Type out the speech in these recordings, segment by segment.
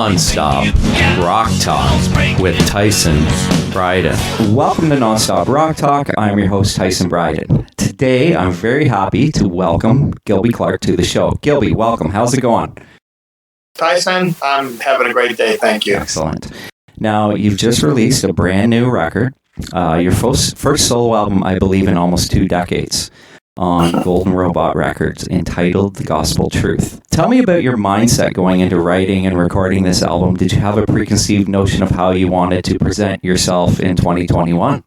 Non-Stop Rock Talk with Tyson Bryden. Welcome to Non-Stop Rock Talk. I'm your host, Tyson Bryden. Today, I'm very happy to welcome Gilby Clarke to the show. Gilby, welcome. How's it going? Tyson, I'm having a great day. Thank you. Excellent. Now, you've just released a brand new record, your first solo album, I believe, in almost 2 decades, on Golden Robot Records, entitled The Gospel Truth. Tell me about your mindset going into writing and recording this album. Did you have a preconceived notion of how you wanted to present yourself in 2021?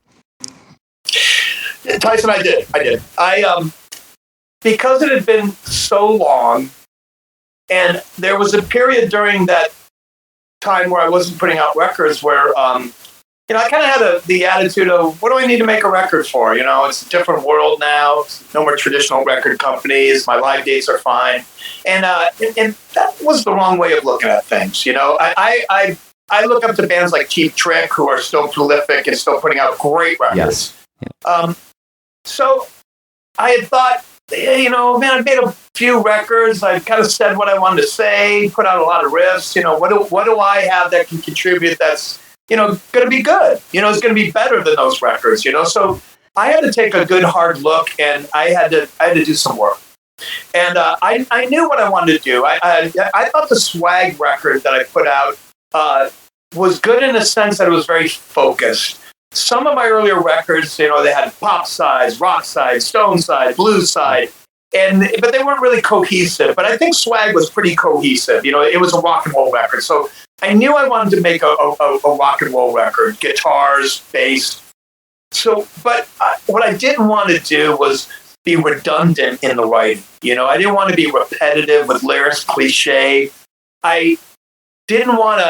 Tyson, I did. Because it had been so long, and there was a period during that time where I wasn't putting out records where, I kind of had the attitude of, what do I need to make a record for? It's a different world now. No more traditional record companies. My live dates are fine. And that was the wrong way of looking at things. I look up to bands like Cheap Trick, who are still prolific and still putting out great records. Yes. So I had thought, I made a few records. I kind of said what I wanted to say, put out a lot of riffs. What do I have that can contribute that's, going to be good? It's going to be better than those records, So I had to take a good hard look, and I had to do some work. And I knew what I wanted to do. I thought the Swag record that I put out was good in the sense that it was very focused. Some of my earlier records, they had pop side, rock side, stone side, blues side, but they weren't really cohesive. But I think Swag was pretty cohesive. It was a rock and roll record. So I knew I wanted to make a rock and roll record, guitars, bass. But what I didn't want to do was be redundant in the writing. I didn't want to be repetitive with lyrics, cliche. I didn't want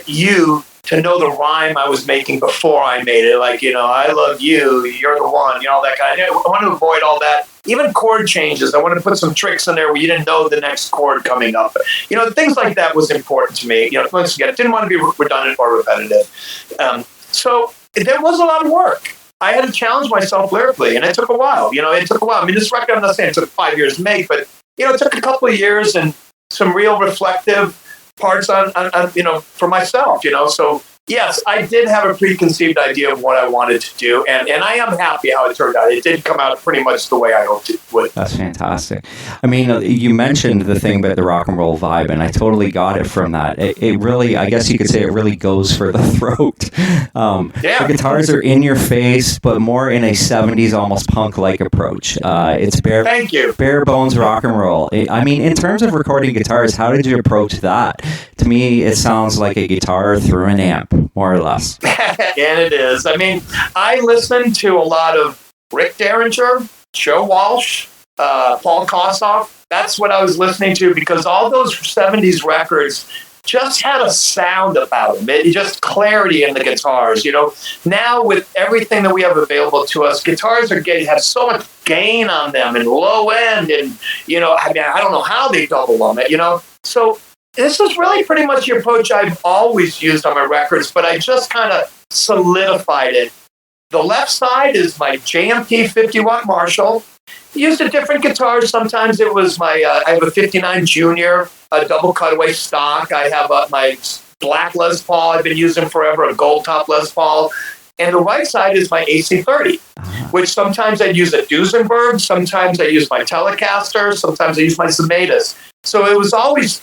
you to know the rhyme I was making before I made it. Like, I love you, you're the one, all that kind of. I want to avoid all that. Even chord changes. I wanted to put some tricks in there where you didn't know the next chord coming up. Things like that was important to me. Once again, I didn't want to be redundant or repetitive. So there was a lot of work. I had to challenge myself lyrically, and it took a while. I mean, this record, I'm not saying it took 5 years to make, but, it took a couple of years and some real reflective parts on for myself, So yes, I did have a preconceived idea of what I wanted to do, and I am happy how it turned out. It did come out pretty much the way I hoped it would. That's fantastic. I mean, you mentioned the thing about the rock and roll vibe, and I totally got it from that. It really, I guess you could say, it really goes for the throat. The guitars are in your face, but more in a 70s almost punk-like approach. It's bare bones rock and roll. I mean, in terms of recording guitars, how did you approach that? To me, it sounds like a guitar through an amp, more or less. And it is. I mean, I listened to a lot of Rick Derringer, Joe Walsh, Paul Kossoff. That's what I was listening to, because all those 70s records just had a sound about them. It just clarity in the guitars. Now with everything that we have available to us, guitars have so much gain on them and low end, and I don't know how they double them. So this is really pretty much the approach I've always used on my records, but I just kind of solidified it. The left side is my JMP 50-watt Marshall. Used a different guitar. Sometimes it was I have a 59 Junior, a double cutaway stock. I have my black Les Paul I've been using forever, a gold top Les Paul. And the right side is my AC30, which sometimes I use a Duesenberg, sometimes I use my Telecaster, sometimes I use my Zemetas. So it was always,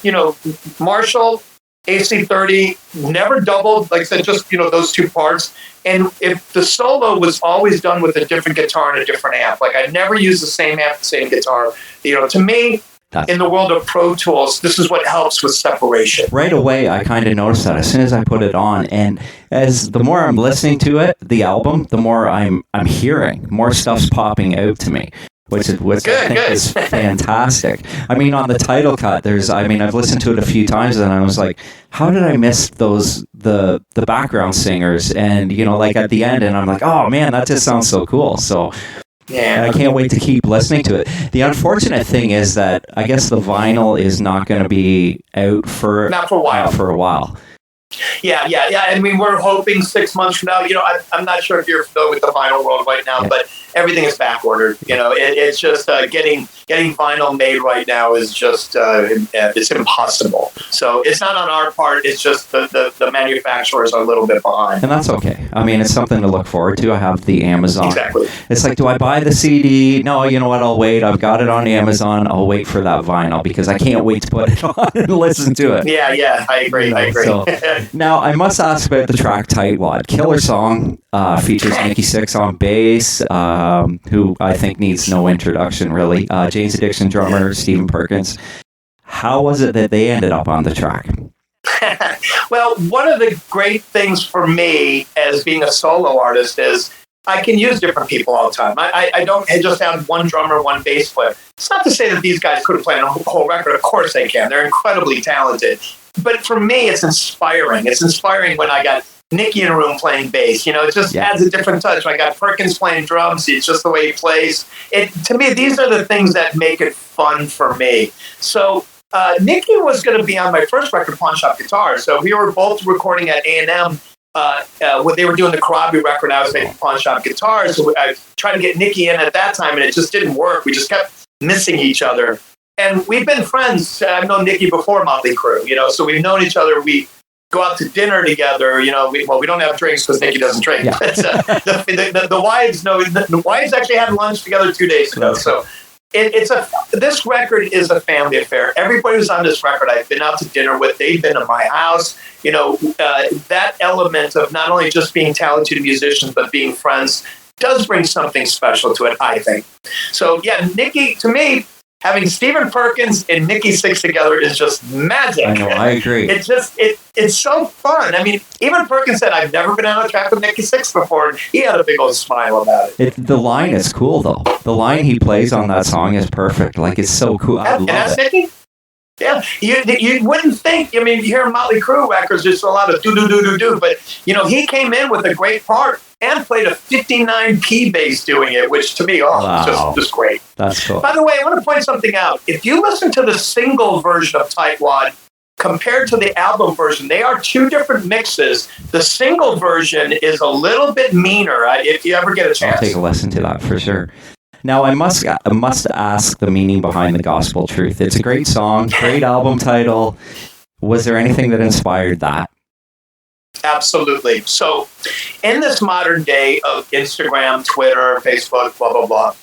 Marshall, AC30, never doubled, like I said, just, those two parts. And if the solo was always done with a different guitar and a different amp, like I never used the same amp, the same guitar. To me, in the world of Pro Tools, this is what helps with separation. Right away, I kind of noticed that as soon as I put it on, and as the more I'm listening to it, the album, the more I'm hearing, more stuff's popping out to me, which I think is fantastic. I mean, on the title cut, I've listened to it a few times, and I was like, how did I miss the background singers? And like at the end, and I'm like, oh man, that just sounds so cool. So. Yeah, I can't wait to keep listening to it. The unfortunate thing is that I guess the vinyl is not going to be out for a while. Yeah. I mean, we're hoping 6 months from now. I'm not sure if you're familiar with the vinyl world right now, but everything is back ordered. It's just getting vinyl made right now is just it's impossible. So it's not on our part. It's just the manufacturers are a little bit behind, and that's okay. I mean, it's something to look forward to. I have the Amazon. Exactly. It's like, do I buy the CD? No, you know what? I'll wait. I've got it on Amazon. I'll wait for that vinyl because I can't wait to put it on and listen to it. Yeah. I agree. So, now, I must ask about the track Tightwad. Killer song, features Nikki Sixx on bass, who I think needs no introduction, really. Jane's Addiction drummer, Stephen Perkins. How was it that they ended up on the track? Well, one of the great things for me as being a solo artist is I can use different people all the time. I don't just have one drummer, one bass player. It's not to say that these guys couldn't play on a whole record. Of course they can. They're incredibly talented. But for me, it's inspiring. It's inspiring when I got Nicky in a room playing bass. It just adds a different touch. I got Perkins playing drums. It's just the way he plays. To me, these are the things that make it fun for me. So Nicky was going to be on my first record, Pawn Shop Guitars. So we were both recording at A&M. When they were doing the Karabi record, I was making Pawn Shop Guitars. So I tried to get Nicky in at that time, and it just didn't work. We just kept missing each other. And we've been friends. I've known Nicky before Motley Crue, so we've known each other. We go out to dinner together. We don't have drinks because Nicky doesn't drink. Yeah. The wives know. The wives actually had lunch together 2 days ago. So this record is a family affair. Everybody who's on this record, I've been out to dinner with. They've been to my house. That element of not only just being talented musicians but being friends does bring something special to it, I think. So yeah, Nicky, to me, having Stephen Perkins and Nikki Sixx together is just magic. I know, I agree. It's so fun. I mean, even Perkins said, I've never been on a track with Nikki Sixx before, and he had a big old smile about it. The line is cool, though. The line he plays on that song is perfect. Like, it's so cool. I love that's it. Nicky? Yeah, you wouldn't think. I mean, you hear Motley Crue records, there's a lot of do, but he came in with a great part and played a 59 key bass doing it, which to me, just great. That's cool. By the way, I want to point something out. If you listen to the single version of Tightwad compared to the album version, they are two different mixes. The single version is a little bit meaner. If you ever get a chance, I'll take a listen to that for sure. Now, I must ask the meaning behind The Gospel Truth. It's a great song, great album title. Was there anything that inspired that? Absolutely. So, in this modern day of Instagram, Twitter, Facebook, blah, blah, blah,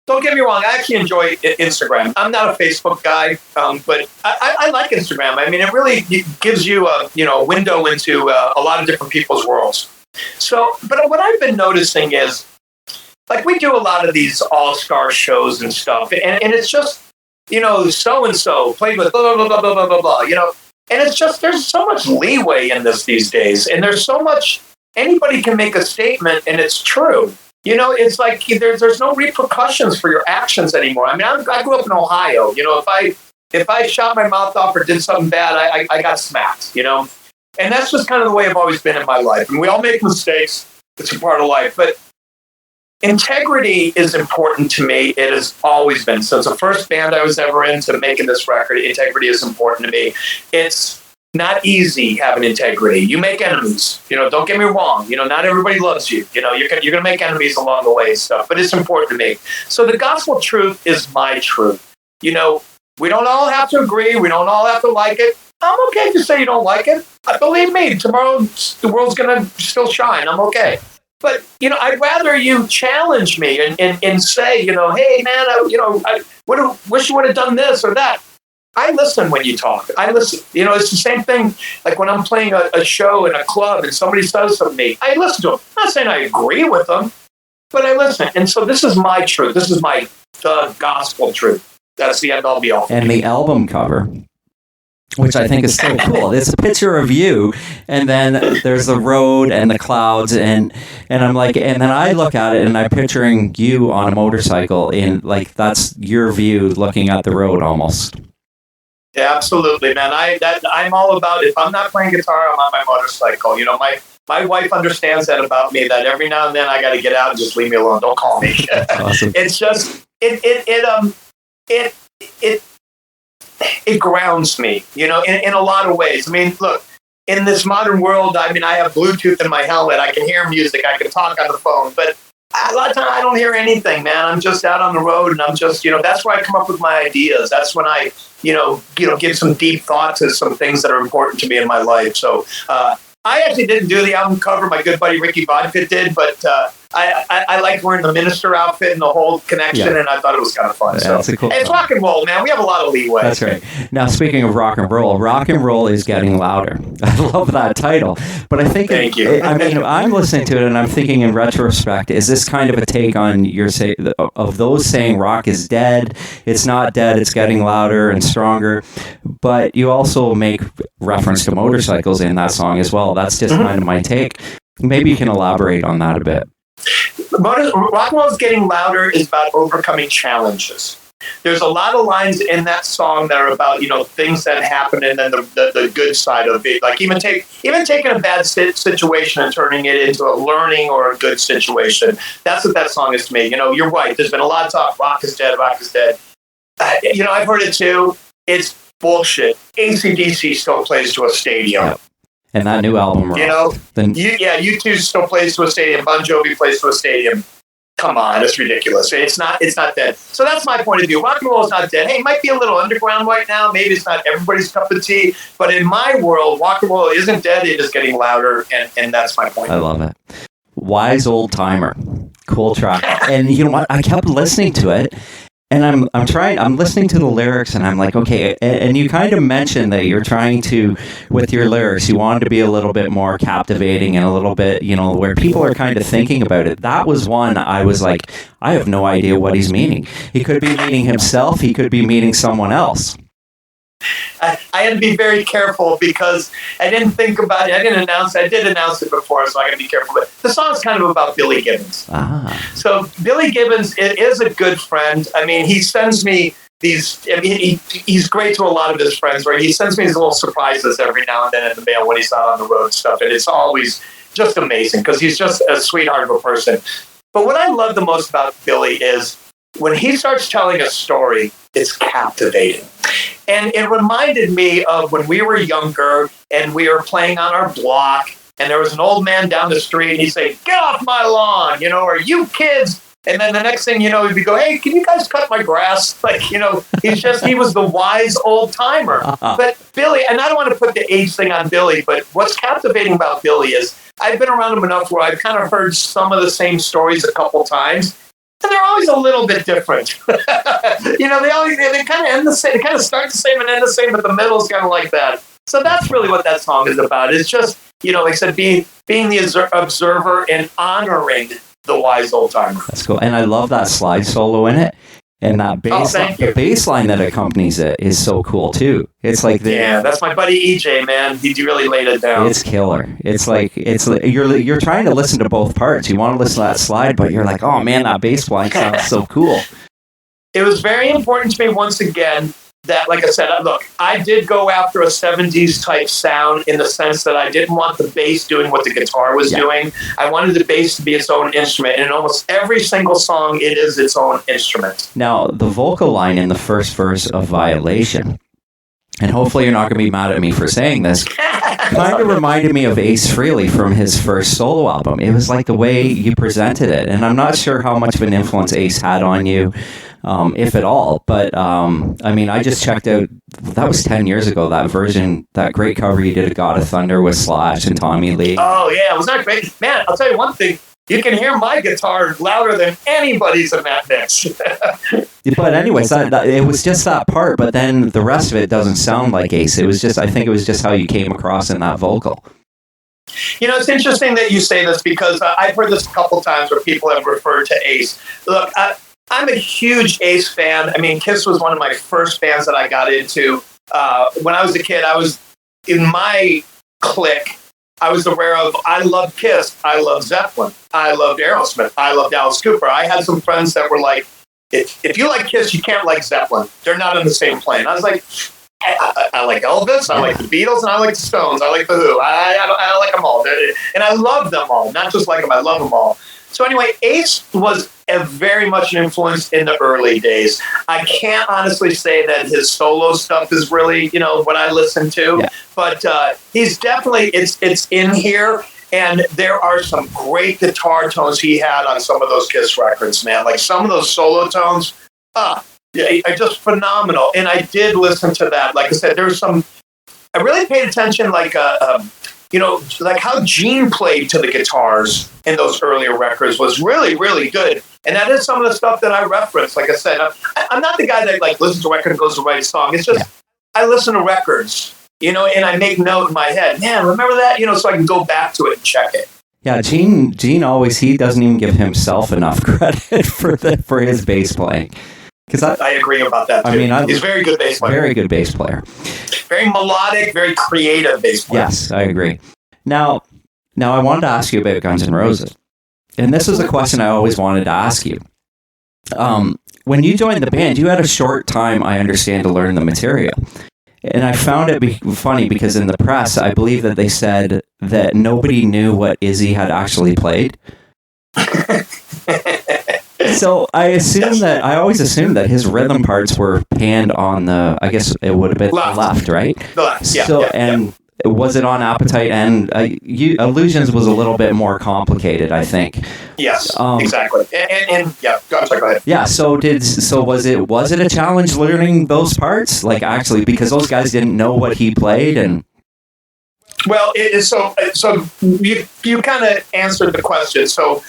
don't get me wrong, I actually enjoy Instagram. I'm not a Facebook guy, but I like Instagram. I mean, it really gives you a window into a lot of different people's worlds. So, but what I've been noticing is, like, we do a lot of these all-star shows and stuff, and it's just, so-and-so played with blah, blah, blah, blah, blah, blah, blah, and it's just, there's so much leeway in this these days, and there's so much, anybody can make a statement, and it's true. It's like there's no repercussions for your actions anymore. I mean, I grew up in Ohio. If I shot my mouth off or did something bad, I got smacked, and that's just kind of the way I've always been in my life. And we all make mistakes. It's a part of life, but integrity is important to me. It has always been. Since the first band I was ever in to making this record, integrity is important to me. It's not easy having integrity. You make enemies. Don't get me wrong. Not everybody loves you. You're going to make enemies along the way and stuff, but it's important to me. So the gospel truth is my truth. We don't all have to agree. We don't all have to like it. I'm okay if you say you don't like it. Believe me, tomorrow the world's going to still shine. I'm okay. But, I'd rather you challenge me and say, hey, man, I wish you would have done this or that. I listen when you talk. I listen. It's the same thing like when I'm playing a show in a club and somebody says something to me. I listen to them. I'm not saying I agree with them, but I listen. And so this is my truth. This is the gospel truth. That's the end all be all. And the album cover, which I think is so cool. It's a picture of you, and then there's the road and the clouds, and I'm like, and then I look at it, and I'm picturing you on a motorcycle, and like that's your view looking at the road almost. Yeah, absolutely, man. I'm all about, if I'm not playing guitar, I'm on my motorcycle. My wife understands that about me, that every now and then I got to get out and just leave me alone. Don't call me. Awesome. It's just, it grounds me, in a lot of ways. I mean, look, in this modern world, I mean, I have Bluetooth in my helmet. I can hear music. I can talk on the phone. But a lot of times I don't hear anything, man. I'm just out on the road, and I'm just, that's where I come up with my ideas. That's when I, give some deep thought to some things that are important to me in my life. So I actually didn't do the album cover. My good buddy Ricky Vodka did, but I like wearing the minister outfit and the whole connection, and I thought it was kind of fun. Yeah, so that's a cool it's rock and roll, man. We have a lot of leeway. That's right. Now, speaking of rock and roll is getting louder. I love that title. But I think, thank you. I mean, I'm listening to it and I'm thinking in retrospect, is this kind of a take on of those saying rock is dead? It's not dead. It's getting louder and stronger. But you also make reference to motorcycles in that song as well. That's just kind of my take. Maybe you can elaborate on that a bit. Rock and roll is getting louder is about overcoming challenges. There's a lot of lines in that song that are about, things that happen, and then the good side of it. Like even taking a bad situation and turning it into a learning or a good situation. That's what that song is to me. You're right. There's been a lot of talk. Rock is dead. Rock is dead. I've heard it too. It's bullshit. AC/DC still plays to a stadium. Yep. And that new album, U2 still plays to a stadium. Bon Jovi plays to a stadium. Come on, it's ridiculous. It's not dead. So that's my point of view. Rock and roll is not dead. Hey, it might be a little underground right now. Maybe it's not everybody's cup of tea. But in my world, rock and roll isn't dead. It is getting louder, and that's my point. I love it. Wise Old Timer. Cool track. And you know what? I kept listening to it. And I'm listening to the lyrics, and I'm like, okay. And you kind of mentioned that you're trying to, with your lyrics, you wanted to be a little bit more captivating and a little bit, where people are kind of thinking about it. That was one I was like, I have no idea what he's meaning. He could be meaning himself. He could be meaning someone else. I had to be very careful because I didn't think about it. I did announce it before, so I got to be careful. But the song's kind of about Billy Gibbons. So Billy Gibbons is a good friend. I mean, he sends me these. I mean, he's great to a lot of his friends. Right? He sends me these little surprises every now and then in the mail when he's out on the road and stuff, and it's always just amazing because he's just a sweetheart of a person. But what I love the most about Billy is when he starts telling a story, it's captivating. And it reminded me of when we were younger and we were playing on our block, and there was an old man down the street, and he'd say, "Get off my lawn, or you kids." And then the next thing you know, he'd go, "Hey, can you guys cut my grass?" Like, he was the wise old timer. But Billy, and I don't want to put the age thing on Billy, but what's captivating about Billy is I've been around him enough where I've kind of heard some of the same stories a couple times. And they're always a little bit different. They kind of end the same. They kind of start the same and end the same, but the middle's kind of like that. So that's really what that song is about. It's just, like I said, being the observer and honoring the wise old timer. That's cool. And I love that slide solo in it. And that the bass line that accompanies it is so cool too. It's like that's my buddy EJ, man. He really laid it down. It's killer. It's like you're trying to listen to both parts. You want to listen to that slide, but you're like, oh man, that bass line sounds so cool. It was very important to me once again that, like I said, look, I did go after a 70s type sound in the sense that I didn't want the bass doing what the guitar was doing. I wanted the bass to be its own instrument. And in almost every single song, it is its own instrument. Now, the vocal line in the first verse of Violation, and hopefully you're not going to be mad at me for saying this, kind of reminded me of Ace Frehley from his first solo album. It was like the way you presented it. And I'm not sure how much of an influence Ace had on you. If at all. But, I just checked out, that was 10 years ago, that version, that great cover you did of God of Thunder with Slash and Tommy Lee. Oh, yeah, was that great? Man, I'll tell you one thing. You can hear my guitar louder than anybody's in that mix. But anyways, it was just that part, but then the rest of it doesn't sound like Ace. I think it was just how you came across in that vocal. It's interesting that you say this because I've heard this a couple times where people have referred to Ace. Look, I'm a huge Ace fan. I mean, Kiss was one of my first bands that I got into. When I was a kid, I was in my clique. I was aware of, I loved Kiss. I loved Zeppelin. I loved Aerosmith. I loved Alice Cooper. I had some friends that were like, if you like Kiss, you can't like Zeppelin. They're not on the same plane. I was like, I like Elvis, I like the Beatles, and I like the Stones. I like the Who. I like them all. And I love them all. Not just like them, I love them all. So anyway, Ace was very much an influence in the early days. I can't honestly say that his solo stuff is really, what I listen to, but he's definitely, it's in here. And there are some great guitar tones he had on some of those Kiss records, man. Like some of those solo tones, are just phenomenal. And I did listen to that. Like I said, there's some, I really paid attention, like how Gene played to the guitars in those earlier records was really, really good. And that is some of the stuff that I reference. Like I said, I'm not the guy that like listens to a record and goes to write a song. It's just, I listen to records, and I make note in my head, man, remember that, so I can go back to it and check it. Yeah, Gene always, he doesn't even give himself enough credit for his bass playing. I agree about that, too. He's a very good bass player. Very good bass player. Very melodic, very creative bass player. Yes, I agree. Now I wanted to ask you about Guns N' Roses. And this was a question I always wanted to ask you. When you joined the band, you had a short time, I understand, to learn the material. And I found it funny because in the press, I believe that they said that nobody knew what Izzy had actually played. So I always assumed that his rhythm parts were panned on the, I guess it would have been left, right? The left, yeah. So, was it on Appetite? And Illusions was a little bit more complicated, I think. Yes, exactly. And yeah, go ahead. Yeah. So was it a challenge learning those parts? Like actually, because those guys didn't know what he played, and. Well, so you kind of answered the question. So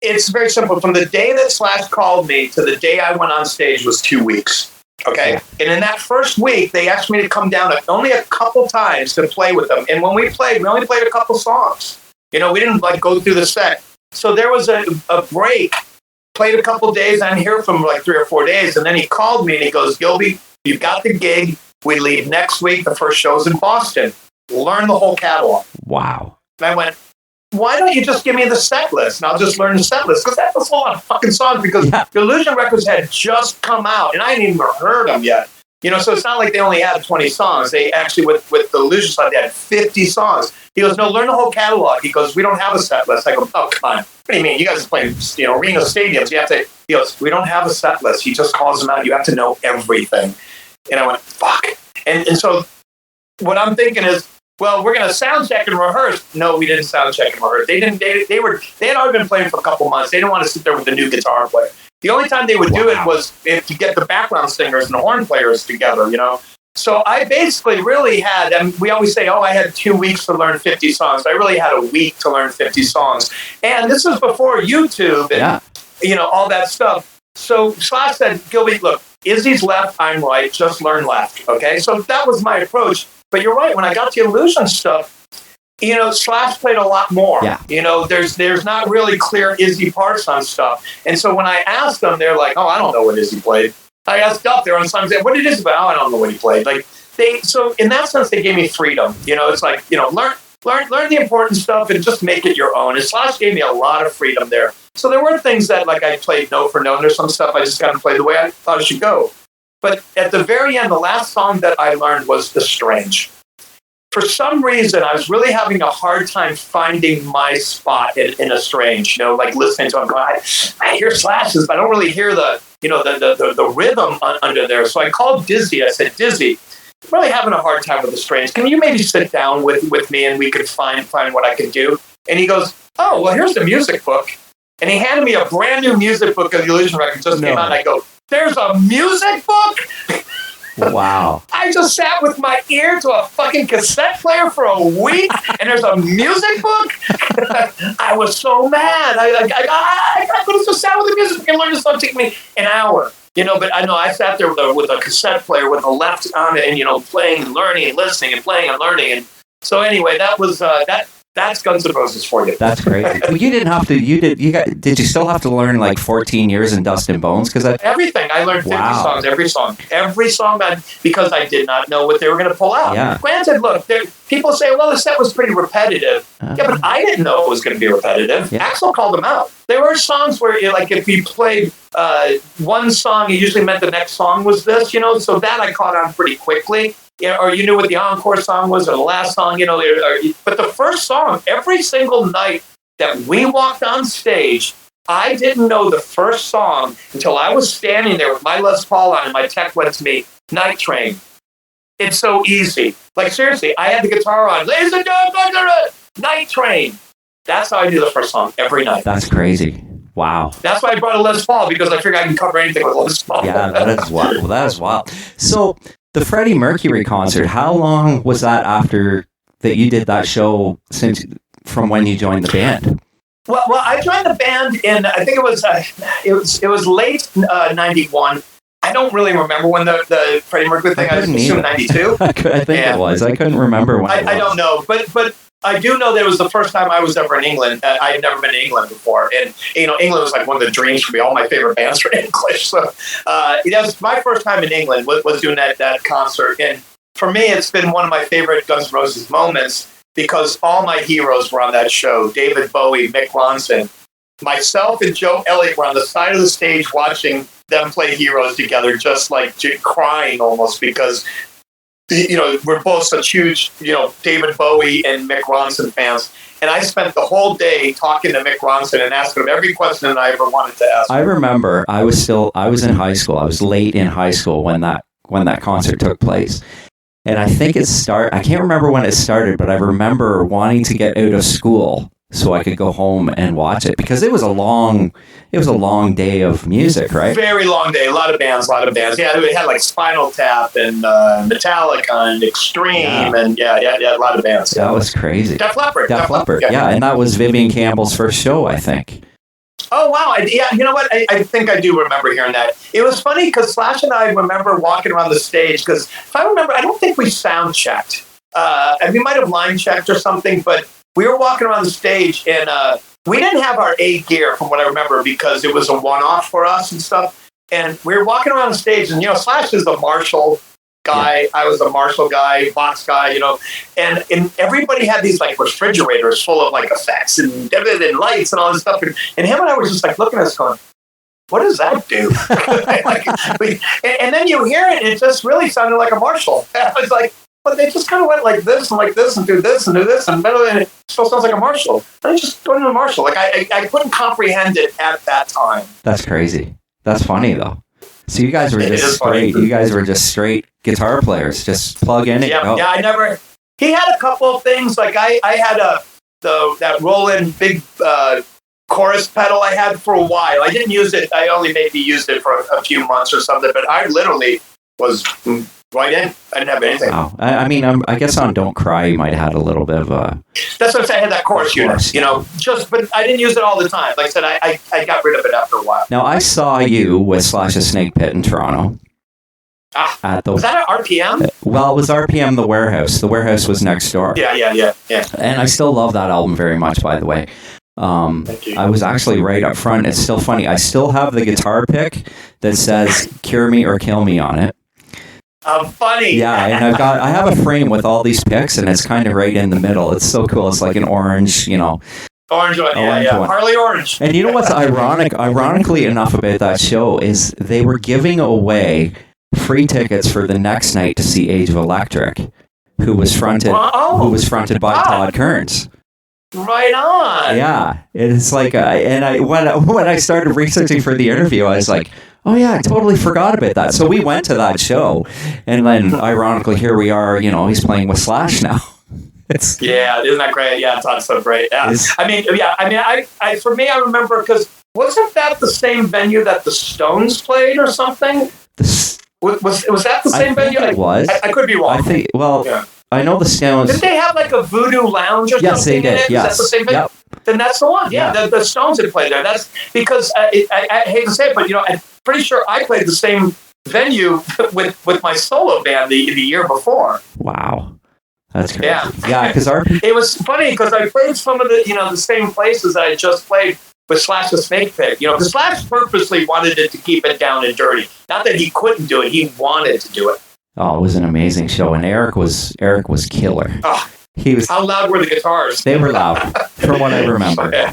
it's very simple. From the day that Slash called me to the day I went on stage was 2 weeks. Okay. And in that first week, they asked me to come down only a couple times to play with them. And when we only played a couple songs. We didn't go through the set. So there was a break, played a couple days. I didn't hear from him like 3 or 4 days. And then he called me and he goes, Gilby, you've got the gig. We leave next week. The first show's in Boston. Learn the whole catalog. Wow. And I went, why don't you just give me the set list and I'll just learn the set list? Because that's a lot of fucking songs because the Illusion records had just come out and I hadn't even heard them yet. So it's not like they only had 20 songs. They actually, with the Illusion side, they had 50 songs. He goes, no, learn the whole catalog. He goes, we don't have a set list. I go, oh, come on. What do you mean? You guys are playing, arena stadiums. You have to, he goes, we don't have a set list. He just calls them out. You have to know everything. And I went, fuck. And so what I'm thinking is, well, we're going to sound check and rehearse. No, we didn't sound check and rehearse. They had already been playing for a couple months. They didn't want to sit there with the new guitar player. The only time they would do it was to get the background singers and the horn players together, So I basically really had, and we always say, I had 2 weeks to learn 50 songs. I really had a week to learn 50 songs. And this was before YouTube and, all that stuff. So Slash said, Gilby, look, Izzy's left, I'm right, just learn left. Okay, so that was my approach. But you're right, when I got to Illusion stuff, Slash played a lot more. Yeah. There's not really clear Izzy parts on stuff. And so when I asked them, they're like, I don't know what Izzy played. I asked up there on songs, what did Izzy play? I don't know what he played. So in that sense, they gave me freedom. It's like, learn the important stuff and just make it your own. And Slash gave me a lot of freedom there. So there were things that I played note for note, and there's some stuff I just got to play the way I thought it should go. But at the very end, the last song that I learned was The Strange. For some reason, I was really having a hard time finding my spot in A Strange. Listening to it, going, I hear Slashes, but I don't really hear the rhythm under there. So I called Dizzy. I said, Dizzy, I'm really having a hard time with The Strange. Can you maybe sit down with me and we could find what I can do? And he goes, oh, well, here's the music book. And he handed me a brand new music book of the Illusion record just came out. And I go, there's a music book? Wow. I just sat with my ear to a fucking cassette player for a week, and there's a music book? I was so mad. I could have just sat with the music book and learned this song. It took me an hour. But I know I sat there with a cassette player with a left on it and, playing and learning and listening and playing and learning. And so anyway, that was that's Guns N' Roses for you. That's great. Well, you didn't have to. Did you still have to learn 14 years in Dust and Bones? Because everything I learned 50 songs, every song, because I did not know what they were going to pull out. Yeah. Granted, look, people say, well, the set was pretty repetitive. Yeah, but I didn't know it was going to be repetitive. Yeah. Axl called them out. There were songs where, if you played one song, it usually meant the next song was this. So that I caught on pretty quickly. or you knew what the encore song was or the last song, but the first song, every single night that we walked on stage, I didn't know the first song until I was standing there with my Les Paul on and my tech went to me, Night Train. It's so easy. Like, seriously, I had the guitar on. Ladies and gentlemen, Night Train. That's how I do the first song every night. That's crazy. Wow. That's why I brought a Les Paul, because I figured I can cover anything with Les Paul. Yeah, that is wild. Well, that is wild. So, the Freddie Mercury concert, how long was that after that you did that show from when you joined the band? Well, I joined the band in, I think it was late 91. I don't really remember when the Freddie Mercury thing. I assume 92. I think it was. I couldn't remember when. I don't know, but I do know that it was the first time I was ever in England. I had never been to England before, and England was like one of the dreams for me. All my favorite bands were English, so that was my first time in England. Was doing that concert, and for me, it's been one of my favorite Guns N' Roses moments because all my heroes were on that show: David Bowie, Mick Ronson, myself, and Joe Elliott were on the side of the stage watching them play Heroes together, just like crying almost, because we're both such huge David Bowie and Mick Ronson fans, and I spent the whole day talking to Mick Ronson and asking him every question that I ever wanted to ask him. I remember I was in high school. I was late in high school when that concert took place, and I think I can't remember when it started, but I remember wanting to get out of school so I could go home and watch it, because it was a long day of music, right? Very long day. A lot of bands. Yeah, we had like Spinal Tap and Metallica and Extreme, and yeah, a lot of bands. That was crazy. Def Leppard. Yeah, and that was Vivian Campbell's first show, I think. Oh, wow. You know what? I think I do remember hearing that. It was funny because Slash and I remember walking around the stage, because if I remember, I don't think we sound checked. And we might have line checked or something, but we were walking around the stage, and we didn't have our A gear, from what I remember, because it was a one-off for us and stuff. And we were walking around the stage, and Slash is the Marshall guy. Yeah. I was a Marshall guy, Vox guy, and everybody had these like refrigerators full of like effects and lights and all this stuff. And him and I were just like looking at us going, what does that do? and then you hear it, and it just really sounded like a Marshall. And I was like, but they just kind of went like this and do this, and it still sounds like a Marshall. I just go into a Marshall. Like I couldn't comprehend it at that time. That's crazy. That's funny though. So you guys were just straight. You guys were just straight guitar players. Just plug in and go. Yeah. I never. He had a couple of things. Like I had that Roland big chorus pedal I had for a while. I didn't use it. I only maybe used it for a few months or something. But I literally was right in. I didn't have anything. Oh, I guess on Don't Cry you might have had a little bit of a... That's what I'm saying. I had that chorus unit, but I didn't use it all the time. Like I said, I got rid of it after a while. Now, I saw you with Slash's Snake Pit in Toronto. Was that at RPM? Well, it was RPM The Warehouse. The Warehouse was next door. Yeah. And I still love that album very much, by the way. Thank you. I was actually right up front. It's still funny. I still have the guitar pick that says "Cure Me or Kill Me" on it. Funny. Yeah, and I have a frame with all these picks, and it's kind of right in the middle. It's so cool. It's like an orange, Orange one, yeah. Harley Orange. And you know what's ironically enough about that show is they were giving away free tickets for the next night to see Age of Electric, who was fronted by Todd Kearns. Right on. Yeah, it's like, when I started researching for the interview, I was like, oh yeah, I totally forgot about that. So we went to that show, and then ironically, here we are. He's playing with Slash now. Isn't that great? Yeah, Todd's so great. Yeah, for me, I remember, because wasn't that the same venue that the Stones played or something? Was that the same venue? It was. I could be wrong. I think. Well. Yeah. I know the Stones. Did they have like a Voodoo Lounge or yes, something? Yes, they did. Yes. Is that the same thing? Yep. Then that's the one. Yeah, the Stones had played there. That's because I hate to say it, but I'm pretty sure I played the same venue with my solo band the year before. Wow, that's crazy. Yeah, because it was funny because I played some of the the same places I had just played with Slash the Snake Pit. Because Slash purposely wanted it to keep it down and dirty. Not that he couldn't do it; he wanted to do it. Oh, it was an amazing show, and Eric was killer. Oh, he was. How loud were the guitars? They were loud, from what I remember. Yeah,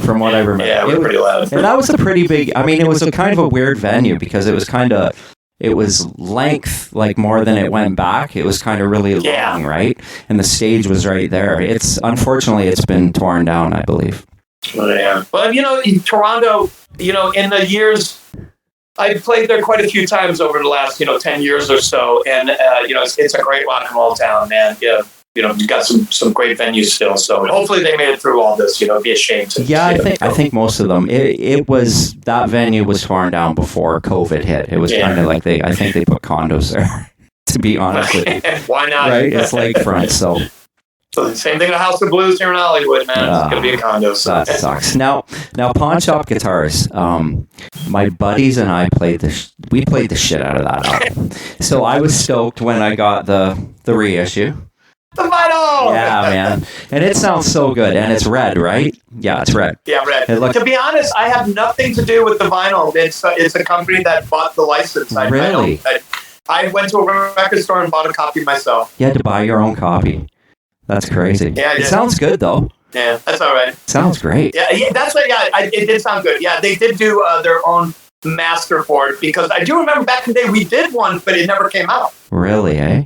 it was pretty loud. And that was a pretty big. It was a kind of a weird venue because it was kind of it was length, like more than it went back. It was kind of really long, right? And the stage was right there. Unfortunately, it's been torn down, I believe. Yeah. Well, in Toronto, in the years, I've played there quite a few times over the last, 10 years or so. And, it's a great rock and roll town, man. Yeah. You've got some great venues still. So hopefully they made it through all this. It'd be a shame to. Yeah, I think most of them. It was, that venue was torn down before COVID hit. It was kind of like I think they put condos there. To be honest with you, why not? Right, it's lakefront. So the same thing at House of Blues here in Hollywood, man. It's gonna be a condo. So. That sucks. Now, Pawn Shop Guitarist. My buddies and I played the shit out of that album. So I was stoked when I got the reissue. The vinyl! Yeah, man. And it sounds so good. And it's red, right? Yeah, it's red. Yeah, red. To be honest, I have nothing to do with the vinyl. It's a company that bought the license. Really? I went to a record store and bought a copy myself. You had to buy your own copy. That's crazy. Yeah, it sounds good, though. Yeah, that's all right. Sounds great. Yeah, that's right. Yeah, it did sound good. Yeah, they did do their own master for it, because I do remember back in the day we did one, but it never came out. Really, eh?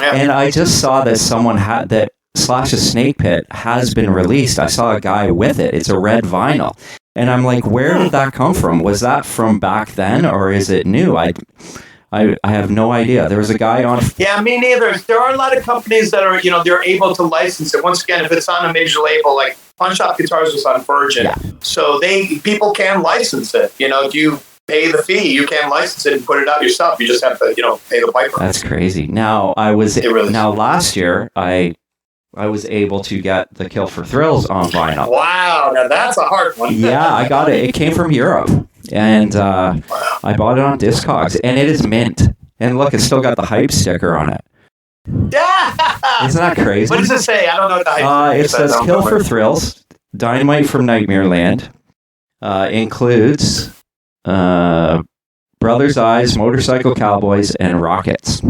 Yeah. And I just saw that someone had that Slash's Snake Pit has been released. I saw a guy with it. It's a red vinyl. And I'm like, where did that come from? Was that from back then, or is it new? I have no idea. There was a guy on. Yeah, me neither. There are a lot of companies that are, they're able to license it. Once again, if it's on a major label, like Pawn Shop Guitars was on Virgin, so people can license it. Do you pay the fee? You can license it and put it out yourself. You just have to, pay the piper. That's crazy. Now last year I was able to get the Kill for Thrills on vinyl. Wow, now that's a hard one. Yeah, I got it. It came from Europe. And I bought it on Discogs, and it is mint. And look, it's still got the hype sticker on it. Yeah! Isn't that crazy? What does it say? I don't know what the hype sticker says. It says Kill for Thrills, Dynamite from Nightmare Land, includes Brother's Eyes, Motorcycle Cowboys, and Rockets.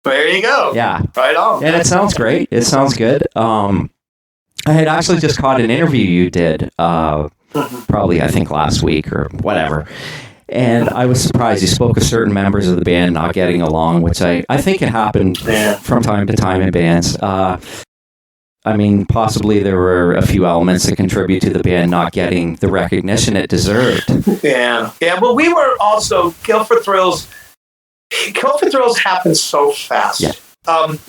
There you go. Yeah. Right on. And it sounds great. It sounds good. I had actually just caught an interview you did, probably I think last week or whatever. And I was surprised. You spoke of certain members of the band not getting along, which I think can happen from time to time in bands. Possibly there were a few elements that contribute to the band not getting the recognition it deserved. Yeah. Well, we were also Kill for Thrills happened so fast. Yeah.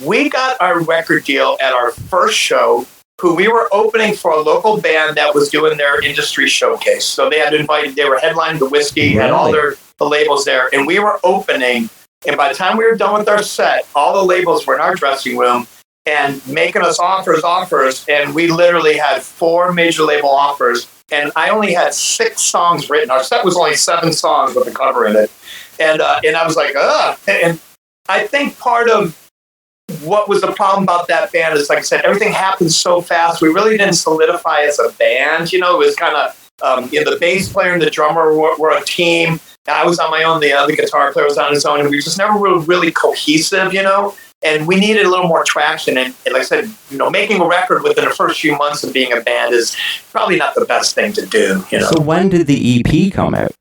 We got our record deal at our first show, who we were opening for a local band that was doing their industry showcase. So they were headlining the Whiskey, had all the labels there, and we were opening. And by the time we were done with our set, all the labels were in our dressing room and making us offers. And we literally had 4 major label offers. And I only had 6 songs written. Our set was only 7 songs with a cover in it. And I was like, ugh. And I think part of what was the problem about that band is, like I said, everything happened so fast. We really didn't solidify as a band. It was kind of, the bass player and the drummer were a team. I was on my own. The other guitar player was on his own. And we were just never really cohesive, And we needed a little more traction. And like I said, making a record within the first few months of being a band is probably not the best thing to do, So when did the EP come out?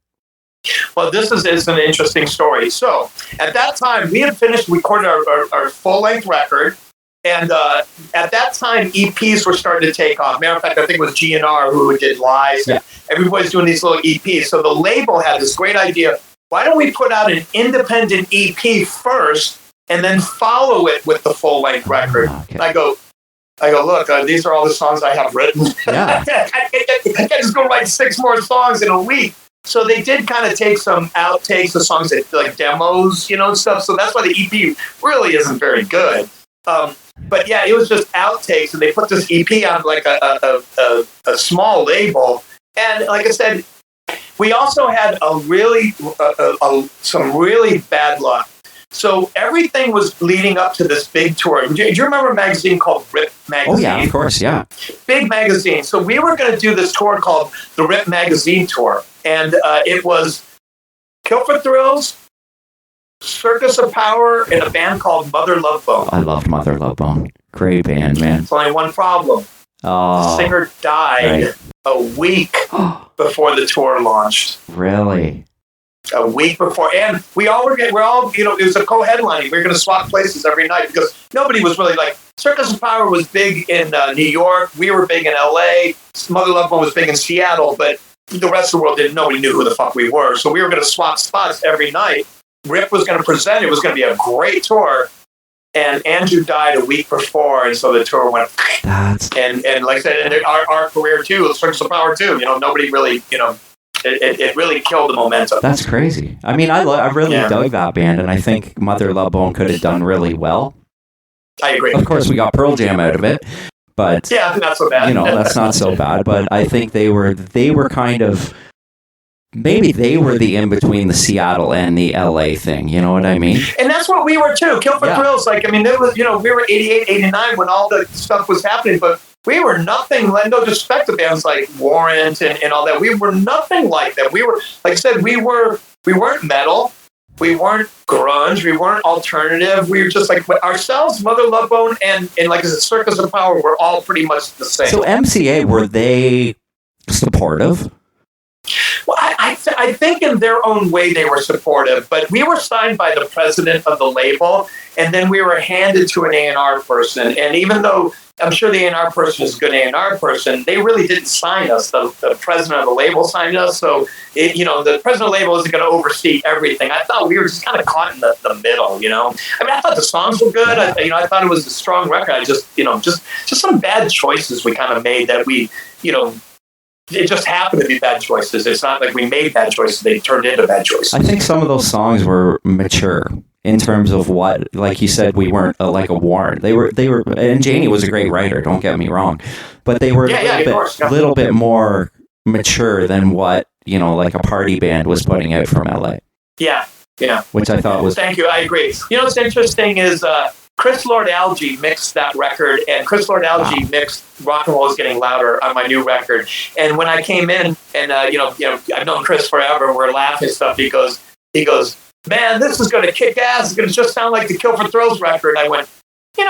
Well, this is an interesting story. So at that time, we had finished recording our full-length record. And at that time, EPs were starting to take off. Matter of fact, I think it was GNR who did lives. Yeah. Everybody's doing these little EPs. So the label had this great idea. Why don't we put out an independent EP first and then follow it with the full-length record? Okay. I go, look, these are all the songs I have written. Yeah. I can't just go write 6 more songs in a week. So they did kind of take some outtakes of songs, like demos, and stuff. So that's why the EP really isn't very good. But yeah, it was just outtakes, and they put this EP on like a small label. And like I said, we also had some really bad luck. So everything was leading up to this big tour. Do you remember a magazine called Rip Magazine? Oh, yeah, of course, yeah. Big magazine. So we were going to do this tour called the Rip Magazine Tour. And it was Kill for Thrills, Circus of Power, and a band called Mother Love Bone. I loved Mother Love Bone. Great band, man. There's only one problem. The singer died a week before the tour launched. Really? a week before, and we're all, it was a co-headlining. We were going to swap places every night because nobody was really like, Circus of Power was big in New York. We were big in LA. Mother Love Bone was big in Seattle, but the rest of the world nobody knew who the fuck we were. So we were going to swap spots every night. Rip was going to present. It was going to be a great tour. And Andrew died a week before, and so the tour went. And like I said, and our career too, Circus of Power too. Nobody really, it really killed the momentum. That's crazy. I mean, I really dug that band, and I think Mother Love Bone could have done really well. I agree. Of course, we got Pearl Jam out of it, but not so bad. That's not so bad. But I think they were kind of. Maybe they were the in between the Seattle and the LA thing. You know what I mean? And that's what we were too. Kill for Thrills. There was, we were 88, 89 when all the stuff was happening, but we were nothing. No disrespect to bands like Warrant and all that. We were nothing like that. We were, like I said, we weren't metal. We weren't grunge. We weren't alternative. We were just like ourselves, Mother Love Bone, and like I said, Circus of Power were all pretty much the same. So MCA, were they supportive? Well, I think in their own way they were supportive, but we were signed by the president of the label, and then we were handed to an A&R person. And even though I'm sure the A&R person is a good A&R person, they really didn't sign us. The president of the label signed us, so the president of the label isn't going to oversee everything. I thought we were just kind of caught in the middle. I thought the songs were good. I thought it was a strong record. I just some bad choices we kind of made that we. It just happened to be bad choices. It's not like we made bad choices. They turned into bad choices. I think some of those songs were mature in terms of what, like you said, we weren't like a Warrant. They were, and Janie was a great writer, don't get me wrong, but they were a little bit more mature than what, like a party band was putting out from LA. Yeah. Which I thought was... Thank you, I agree. What's interesting is... Chris Lord-Alge mixed that record, and Chris Lord-Alge mixed Rock and Roll Is Getting Louder on my new record. And when I came in, and I've known Chris forever, we're laughing and stuff. He goes, man, this is going to kick ass. It's going to just sound like the Kill for Thrills record. I went,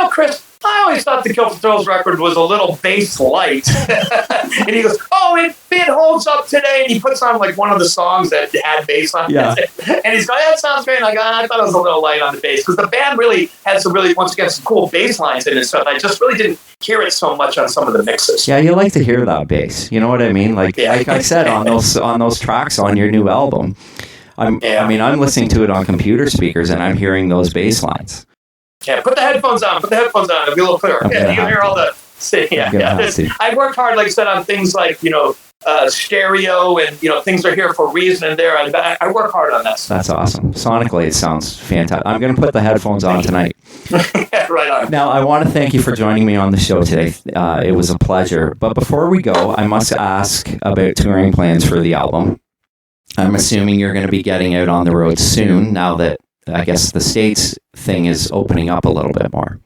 Chris, I always thought the Kill for Thrills record was a little bass light. And he goes, it holds up today. And he puts on like one of the songs that had bass on it. And he's going, that sounds great. And I thought it was a little light on the bass. Because the band really had some cool bass lines in it and stuff. I just really didn't hear it so much on some of the mixes. Yeah, you like to hear that bass. You know what I mean? Like I said, on those tracks on your new album, I'm listening to it on computer speakers and I'm hearing those bass lines. Yeah, put the headphones on. It'll be a little clearer. You can hear all the... I worked hard, like I said, on things like, stereo and, things are here for a reason and there. I work hard on that stuff. That's awesome. Sonically, it sounds fantastic. I'm going to put the headphones on tonight. Right on. Now, I want to thank you for joining me on the show today. It was a pleasure. But before we go, I must ask about touring plans for the album. I'm assuming you're going to be getting out on the road soon now that I guess the States thing is opening up a little bit more.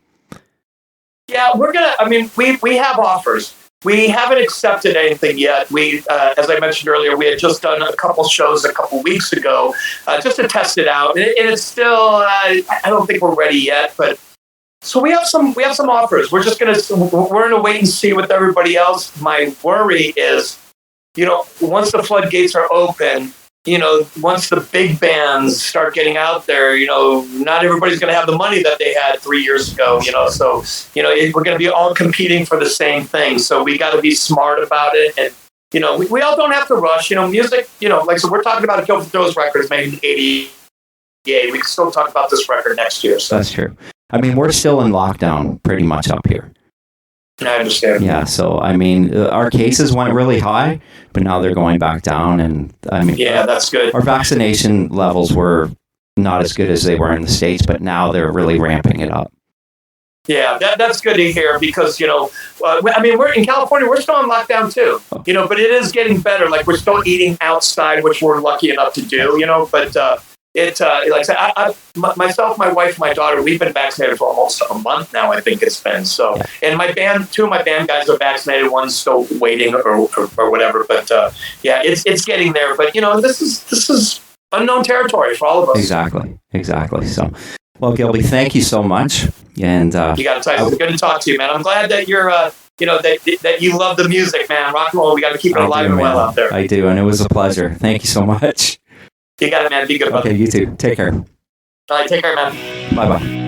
Yeah, we have offers. We haven't accepted anything yet. We, as I mentioned earlier, we had just done a couple shows a couple weeks ago just to test it out. And it's still, I don't think we're ready yet, but so we have some offers. We're in a wait and see with everybody else. My worry is, once the floodgates are open, once the big bands start getting out there, not everybody's going to have the money that they had 3 years ago, so, we're going to be all competing for the same thing. So we got to be smart about it. And, we all don't have to rush, music, so we're talking about a Kill for Thrills record made in 88. We can still talk about this record next year. So. That's true. We're still in lockdown pretty much up here. I understand. Yeah, so our cases went really high, but now they're going back down, and that's good. Our vaccination levels were not as good as they were in the States, but now they're really ramping it up. Yeah, that's good to hear because we're in California. We're still in lockdown too. But it is getting better. Like we're still eating outside, which we're lucky enough to do. But like I said, myself, my wife, my daughter, we've been vaccinated for almost a month now. I think it's been so. And two of my band guys are vaccinated. One's still waiting or whatever. But it's getting there. But this is unknown territory for all of us. Exactly. So, well, Gilby, thank you so much. And you got to it's good to talk to you, man. I'm glad that you're that you love the music, man. Rock and roll. We got to keep it alive and well out there. I do, and it was a pleasure. Thank you so much. You got it, man. Be good about it. Okay, you too. Take care. All right, take care, man. Bye-bye.